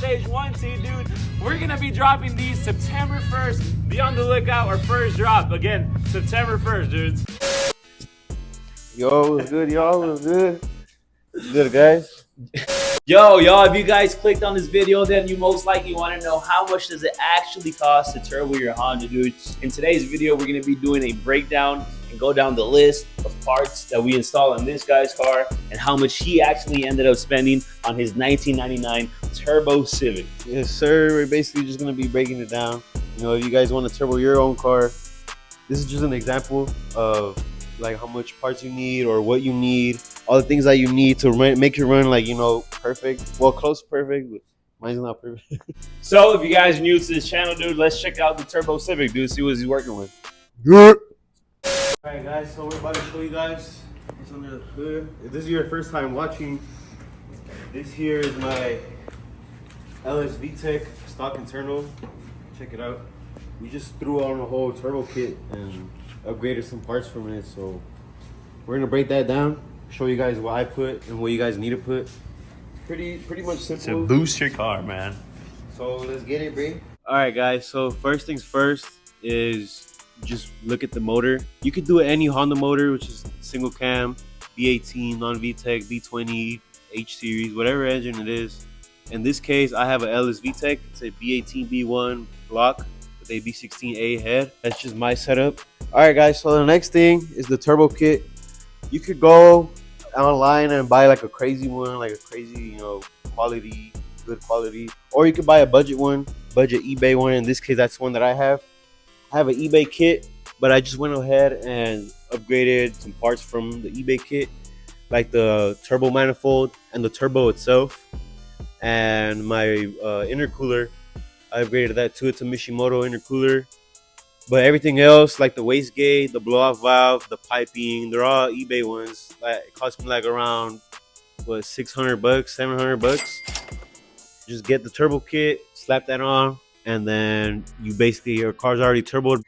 stage 1T, dude. We're gonna be dropping these September 1st. Be on the lookout. Our first drop again, September 1st, dudes. Yo, what's good, y'all? What's good? What's good, guys? Yo, y'all, if you guys clicked on this video, then you most likely want to know how much does it actually cost to turbo your Honda, dude. In today's video, we're going to be doing a breakdown and go down the list of parts that we install on this guy's car and how much he actually ended up spending on his 1999 Turbo Civic. Yes, sir. We're basically just going to be breaking it down. You know, if you guys want to turbo your own car, this is just an example of like how much parts you need or what you need, all the things that you need to make your run, like, you know, perfect. Well, close to perfect, but mine's not perfect. So if you guys are new to this channel, dude, let's check out the Turbo Civic, dude, see what he's working with. All right, guys, so we're about to show you guys what's under the hood. If this is your first time watching, this here is my VTEC stock internal. Check it out. We just threw on a whole turbo kit and upgraded some parts from it, so we're gonna break that down, show you guys what I put and what you guys need to put. Pretty much simple To boost your car, man. So let's get it, Bree. All right, guys, so first things first is just look at the motor. You could do any Honda motor, which is single cam, V18, non-VTEC, V20, H series, whatever engine it is. In this case, I have a LS VTEC. It's a B18 B1 block with a B16A head. That's just my setup. All right, guys, so the next thing is the turbo kit. You could go online and buy like a crazy one, like a crazy, you know, quality, good quality, or you could buy a budget one, budget eBay one. In this case, that's one that I have. I have an eBay kit, but I just went ahead and upgraded some parts from the eBay kit, like the turbo manifold and the turbo itself, and my intercooler. I upgraded that too. It's a Mishimoto intercooler. But everything else, like the wastegate, the blow-off valve, the piping, they're all eBay ones. Like, it cost me like around, what, 600 bucks, 700 bucks. Just get the turbo kit, slap that on, and then you basically, your car's already turboed.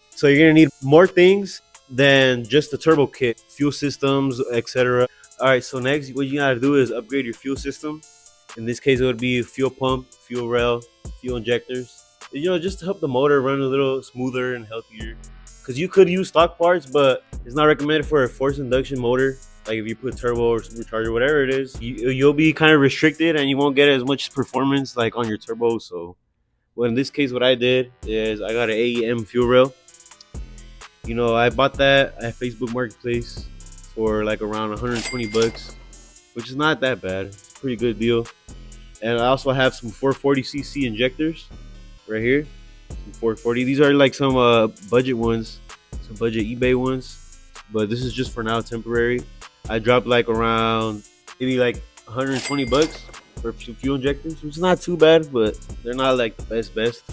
So you're gonna need more things than just the turbo kit, fuel systems, etc. All right, so next, what you gotta do is upgrade your fuel system. In this case, it would be fuel pump, fuel rail, fuel injectors. You know, just to help the motor run a little smoother and healthier. Because you could use stock parts, but it's not recommended for a forced induction motor. Like if you put turbo or supercharger, whatever it is, you'll be kind of restricted and you won't get as much performance like on your turbo. So, well, in this case, what I did is I got an AEM fuel rail. You know, I bought that at Facebook Marketplace for like around 120 bucks, which is not that bad. It's a pretty good deal. And I also have some 440cc injectors right here, some 440. These are like some budget ones, some budget eBay ones, but this is just for now, temporary. I dropped like around maybe like 120 bucks for fuel injectors, which is not too bad, but they're not like the best.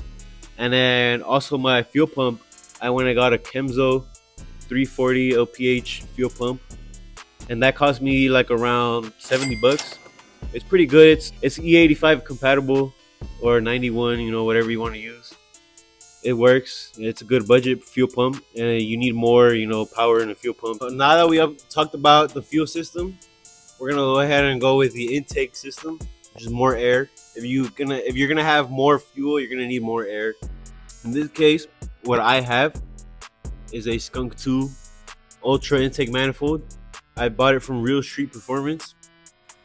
And then also my fuel pump, I went and got a Kemzo 340 LPH fuel pump, and that cost me like around 70 bucks. It's pretty good. It's E85 compatible or 91, you know, whatever you want to use. It works. It's a good budget fuel pump, and you need more, you know, power in a fuel pump. But now that we have talked about the fuel system, we're gonna go ahead and go with the intake system, which is more air. If you're gonna have more fuel, you're gonna need more air. In this case, what I have is a Skunk 2 Ultra intake manifold. I bought it from Real Street Performance.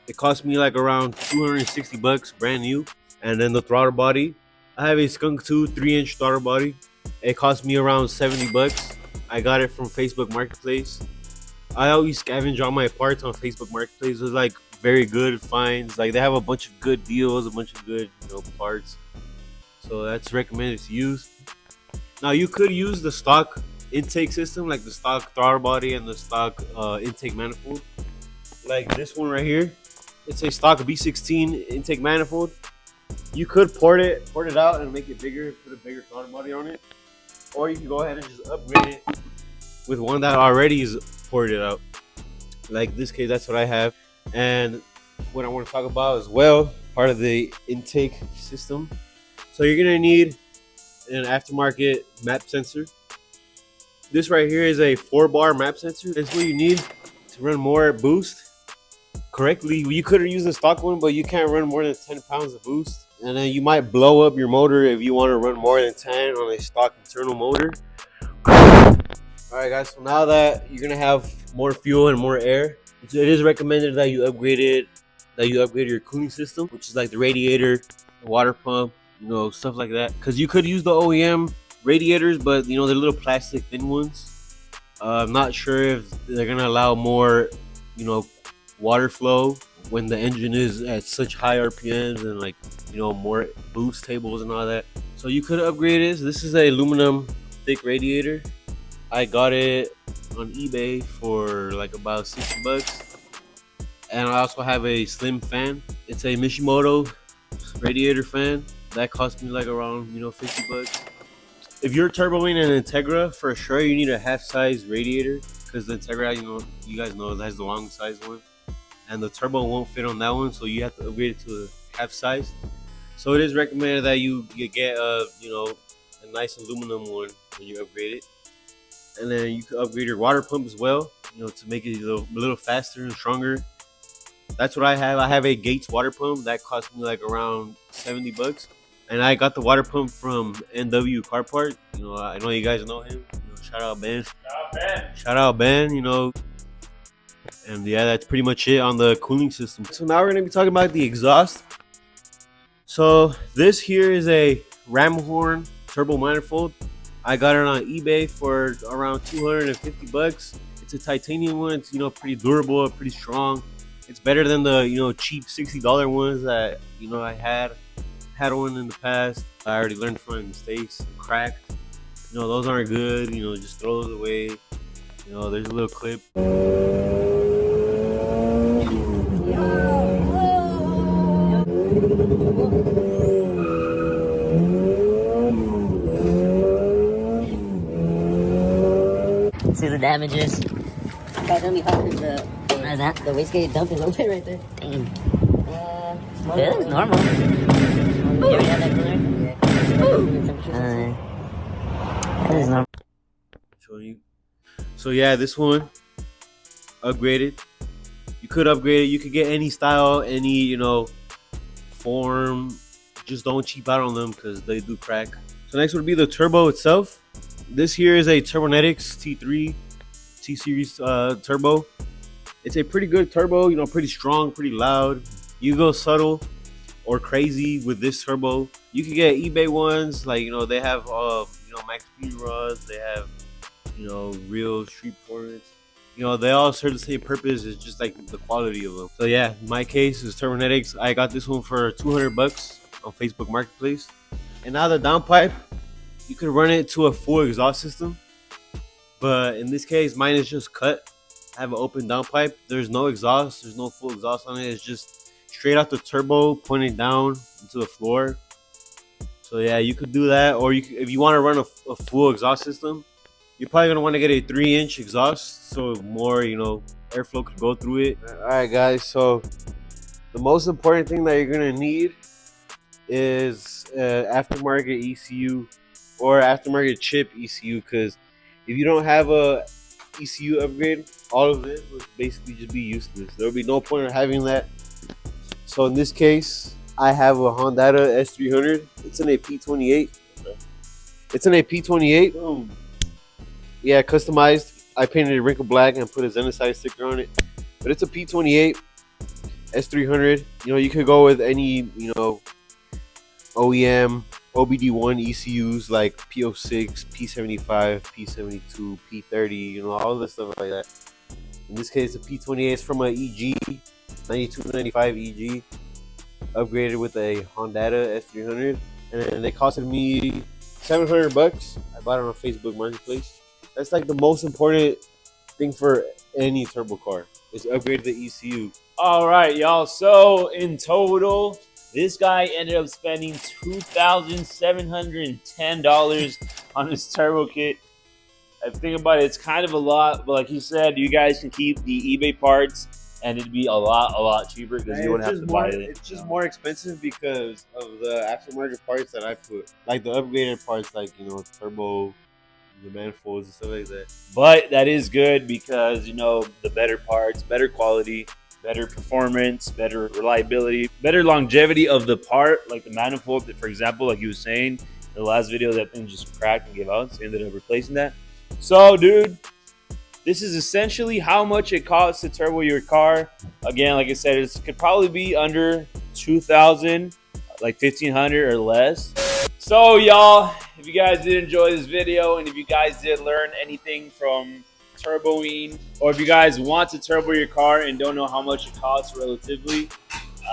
It cost me like around 260 bucks, brand new. And then the throttle body, I have a Skunk 2 3-inch throttle body. It cost me around 70 bucks. I got it from Facebook Marketplace. I always scavenge all my parts on Facebook Marketplace. It's like very good finds. Like they have a bunch of good deals, a bunch of good, you know, parts. So that's recommended to use. Now you could use the stock intake system, like the stock throttle body and the stock intake manifold. Like this one right here. It's a stock B16 intake manifold. You could port it out and make it bigger, put a bigger throttle body on it, or you can go ahead and just upgrade it with one that already is ported out. Like this case, that's what I have. And what I want to talk about as well, part of the intake system. So you're gonna need an aftermarket map sensor. This right here is a 4-bar map sensor. It's what you need to run more boost correctly, you could use the stock one, but you can't run more than 10 pounds of boost. And then you might blow up your motor if you want to run more than 10 on a stock internal motor. All right, guys, so now that you're gonna have more fuel and more air, it is recommended that you upgrade your cooling system, which is like the radiator, the water pump, stuff like that. Because you could use the OEM radiators, but they're little plastic thin ones. I'm not sure if they're gonna allow more, water flow when the engine is at such high RPMs and like more boost tables and all that. So you could upgrade it. So this is an aluminum thick radiator. I got it on eBay for like about 60 bucks. And I also have a slim fan. It's a Mishimoto radiator fan. That cost me like around 50 bucks. If you're turboing an Integra, for sure you need a half-size radiator, because the Integra, you guys know, has the long size one. And the turbo won't fit on that one, so you have to upgrade it to a half-size. So it is recommended that you get a nice aluminum one when you upgrade it. And then you can upgrade your water pump as well, to make it a little faster and stronger. That's what I have. I have a Gates water pump that cost me like around 70 bucks. And I got the water pump from NW Car Part. I know you guys know him. Shout out Ben. Shout out Ben, And yeah, that's pretty much it on the cooling system. So now we're going to be talking about the exhaust. So this here is a ram horn turbo manifold. I got it on eBay for around 250 bucks. It's a titanium one. It's pretty durable, pretty strong. It's better than the cheap $60 ones that I had one in the past. I already learned from my mistakes. Cracked. Those aren't good. Just throw those away. There's a little clip. See the damages. Guys, let me hop is the wastegate dump is open right there. Dang. It looks normal. You already have that cooler? Yeah. That is normal. So yeah, this one upgraded. You could upgrade it. You could get any style, any form. Just don't cheap out on them because they do crack. So next would be the turbo itself. This here is a Turbonetics T3 T-Series turbo. It's a pretty good turbo, pretty strong, pretty loud. You go subtle or crazy with this turbo. You can get eBay ones, like they have MAXPEEDINGRODS, they have real street performance. They all serve the same purpose. It's just like the quality of them. So yeah, in my case is Turbonetics. I got this one for 200 bucks on Facebook Marketplace. And now the downpipe, you could run it to a full exhaust system, but in this case mine is just cut. I have an open downpipe. There's no exhaust, there's no full exhaust on it. It's just straight out the turbo pointing down into the floor. So yeah, you could do that, or if you want to run a full exhaust system, you're probably going to want to get a 3-inch exhaust so more airflow could go through it. All right guys, so the most important thing that you're going to need is aftermarket ECU or aftermarket chip ECU, because if you don't have a ECU upgrade, all of it would basically just be useless. There would be no point in having that. So in this case, I have a Honda S300. It's in a P28. It's in a P28. Boom. Yeah, customized. I painted it wrinkle black and put a Zenocide sticker on it. But it's a P28 S300. You could go with any OEM OBD1 ECUs like P06, P75, P72, P30, all this stuff like that. In this case, the P28 is from a EG, 9295 EG, upgraded with a Honda S300, and it costed me 700 bucks. I bought it on Facebook Marketplace. That's like the most important thing for any turbo car, is upgrade the ECU. All right, y'all. So in total, this guy ended up spending $2,710 on his turbo kit. I think about it, it's kind of a lot, but like he said, you guys can keep the eBay parts, and it'd be a lot cheaper because you wouldn't have to buy it. It's just more expensive because of the aftermarket parts that I put, like the upgraded parts, like turbo, the manifolds and stuff like that. But that is good because the better parts, better quality. better performance, better reliability, better longevity of the part, like the manifold, for example, like you was saying in the last video, that thing just cracked and gave out, so you ended up replacing that. So, dude, this is essentially how much it costs to turbo your car. Again, like I said, it could probably be under 2,000, like 1,500 or less. So, y'all, if you guys did enjoy this video, and if you guys did learn anything from turboing, or if you guys want to turbo your car and don't know how much it costs relatively,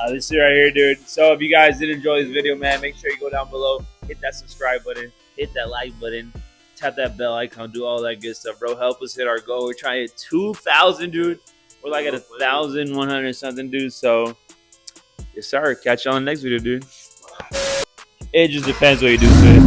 this is right here, dude. So if you guys did enjoy this video, man, make sure you go down below, hit that subscribe button, hit that like button, tap that bell icon, do all that good stuff, bro. Help us hit our goal. We're trying to hit 2,000, dude. We're like at 1,100 something, dude. So yes, sir. Catch you on the next video, dude. It just depends what you do to it.